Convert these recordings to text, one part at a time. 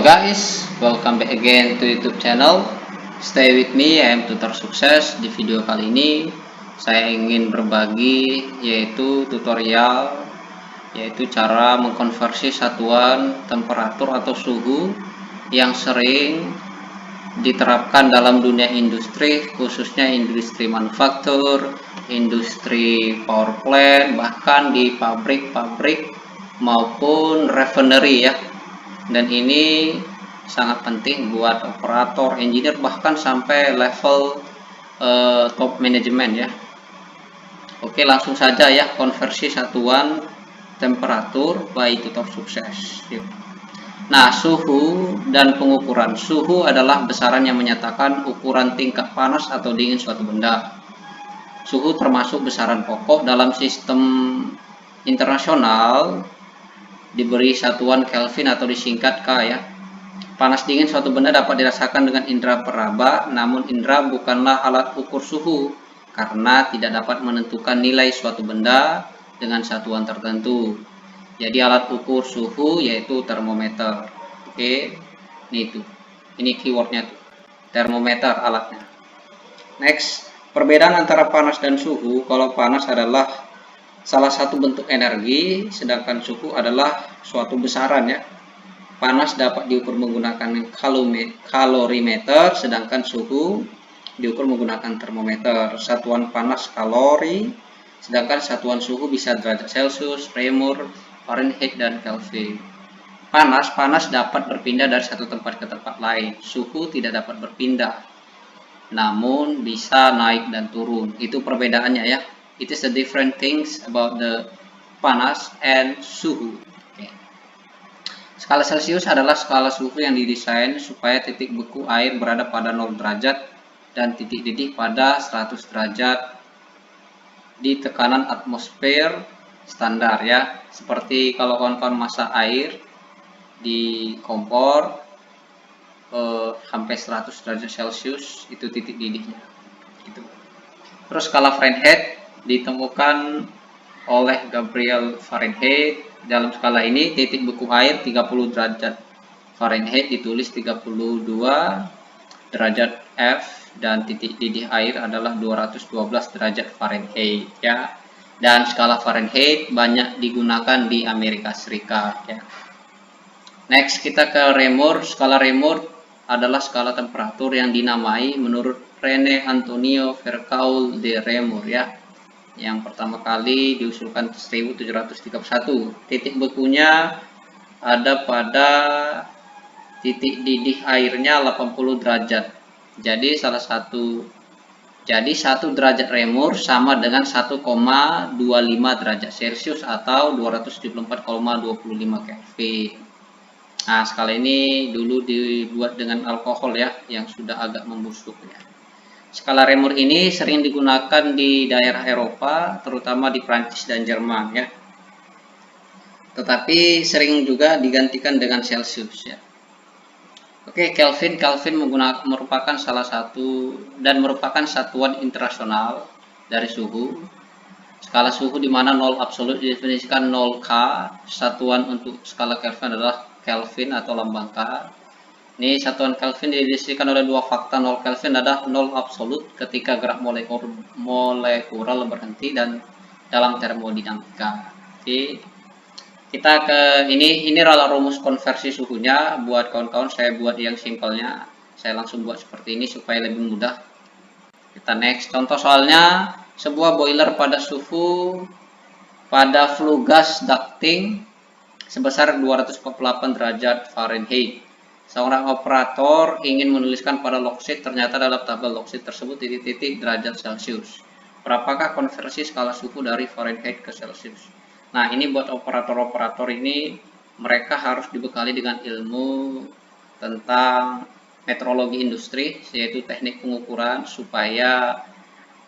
guys, welcome back again to YouTube channel. Stay with me, I am Tutor Sukses. Di video kali ini saya ingin berbagi yaitu tutorial yaitu cara mengkonversi satuan temperatur atau suhu yang sering diterapkan dalam dunia industri, khususnya industri manufaktur, industri power plant, bahkan di pabrik-pabrik maupun refinery ya. Dan ini sangat penting buat operator, engineer, bahkan sampai level top manajemen ya. Oke, langsung saja ya, konversi satuan temperatur by Tutor Sukses. Nah, suhu dan pengukuran. Suhu adalah besaran yang menyatakan ukuran tingkat panas atau dingin suatu benda. Suhu termasuk besaran pokok dalam sistem internasional, diberi satuan Kelvin atau disingkat K ya. Panas dingin suatu benda dapat dirasakan dengan indera peraba, namun indera bukanlah alat ukur suhu karena tidak dapat menentukan nilai suatu benda dengan satuan tertentu. Jadi alat ukur suhu yaitu termometer. Oke, ini keywordnya tuh, termometer alatnya. Next, perbedaan antara panas dan suhu. Kalau panas adalah salah satu bentuk energi, sedangkan suhu adalah suatu besaran ya. Panas dapat diukur menggunakan kalorimeter, sedangkan suhu diukur menggunakan termometer. Satuan panas kalori, sedangkan satuan suhu bisa derajat Celcius, Reaumur, Fahrenheit, dan Kelvin. Panas dapat berpindah dari satu tempat ke tempat lain. Suhu tidak dapat berpindah, namun bisa naik dan turun. Itu perbedaannya ya. It is the different things about the panas and suhu. Okay. Skala Celcius adalah skala suhu yang didesain supaya titik beku air berada pada 0 derajat dan titik didih pada 100 derajat di tekanan atmosfer standar ya. Seperti kalau kawan-kawan masak air di kompor sampai 100 derajat Celcius, itu titik didihnya. Gitu. Terus skala Fahrenheit ditemukan oleh Gabriel Fahrenheit. Dalam skala ini titik beku air 30 derajat Fahrenheit ditulis 32 derajat F dan titik didih air adalah 212 derajat Fahrenheit ya. Dan skala Fahrenheit banyak digunakan di Amerika Serikat ya. Next kita ke Reaumur. Skala Reaumur adalah skala temperatur yang dinamai menurut René Antonio Vercaul de Reaumur ya. Yang pertama kali diusulkan 1731. Titik bekunya ada pada titik didih airnya 80 derajat. Jadi 1 derajat Reaumur sama dengan 1,25 derajat Celcius atau 274,25 Kelvin. Nah, skala ini dulu dibuat dengan alkohol ya, yang sudah agak membusuk ya. Skala Reaumur ini sering digunakan di daerah Eropa, terutama di Prancis dan Jerman ya. Tetapi sering juga digantikan dengan Celcius ya. Oke, Kelvin merupakan salah satu dan merupakan satuan internasional dari suhu. Skala suhu di mana 0 absolut didefinisikan 0K. Satuan untuk skala Kelvin adalah Kelvin atau lambang K. Ini satuan Kelvin didefinisikan oleh dua fakta. 0 Kelvin adalah 0 absolut ketika gerak molekular berhenti dan dalam termodinamika. Oke. Kita ke ini adalah rumus konversi suhunya. Buat kawan-kawan saya buat yang simpelnya. Saya langsung buat seperti ini supaya lebih mudah. Kita next. Contoh soalnya, sebuah boiler pada suhu pada flue gas ducting sebesar 248 derajat Fahrenheit. Seorang operator ingin menuliskan pada logsheet, ternyata dalam tabel logsheet tersebut titik-titik derajat Celcius. Berapakah konversi skala suhu dari Fahrenheit ke Celcius? Nah, ini buat operator-operator ini, mereka harus dibekali dengan ilmu tentang metrologi industri, yaitu teknik pengukuran, supaya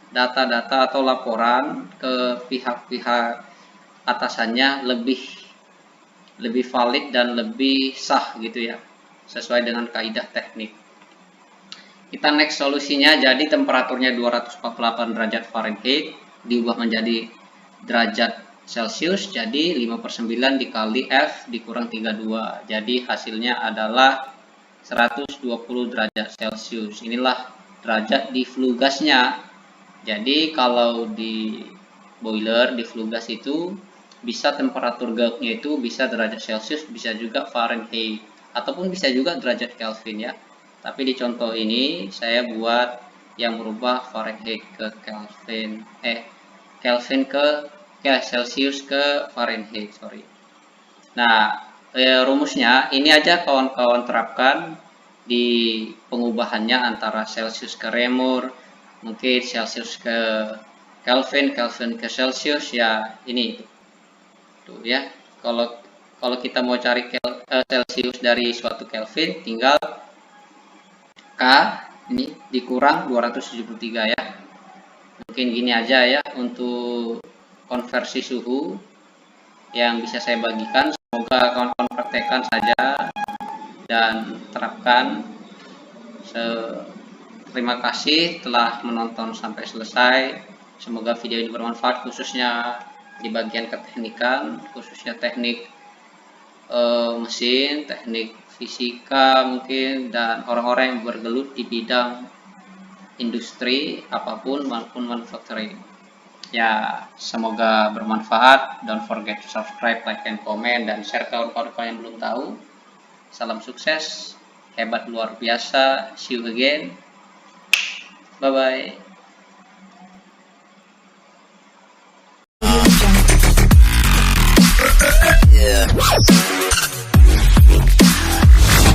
data-data atau laporan ke pihak-pihak atasannya lebih valid dan lebih sah gitu ya, sesuai dengan kaidah teknik. Kita next solusinya. Jadi temperaturnya 248 derajat Fahrenheit diubah menjadi derajat Celcius, jadi 5/9 dikali F dikurang 32. Jadi hasilnya adalah 120 derajat Celcius. Inilah derajat di flue gasnya. Jadi kalau di boiler, di flue gas itu bisa temperatur gautnya itu bisa derajat Celcius, bisa juga Fahrenheit, ataupun bisa juga derajat Kelvin ya. Tapi di contoh ini saya buat yang merubah Fahrenheit ke Kelvin, Kelvin ke Celcius ke Fahrenheit, sorry. Nah, rumusnya ini aja kawan-kawan terapkan di pengubahannya antara Celsius ke Reaumur, mungkin Celsius ke Kelvin, Kelvin ke Celsius ya, ini tuh ya. Kalau kita mau cari Celsius dari suatu Kelvin, tinggal K ini dikurang 273 ya. Mungkin gini aja ya untuk konversi suhu yang bisa saya bagikan. Semoga kawan-kawan praktekkan saja dan terapkan. Terima kasih telah menonton sampai selesai. Semoga video ini bermanfaat, khususnya di bagian keteknikan, khususnya teknik mesin, teknik fisika mungkin, dan orang-orang yang bergelut di bidang industri apapun maupun manufacturing. Ya, semoga bermanfaat. Don't forget to subscribe, like, and comment, dan share kawan-kawan yang belum tahu. Salam sukses, hebat luar biasa. See you again. Bye bye.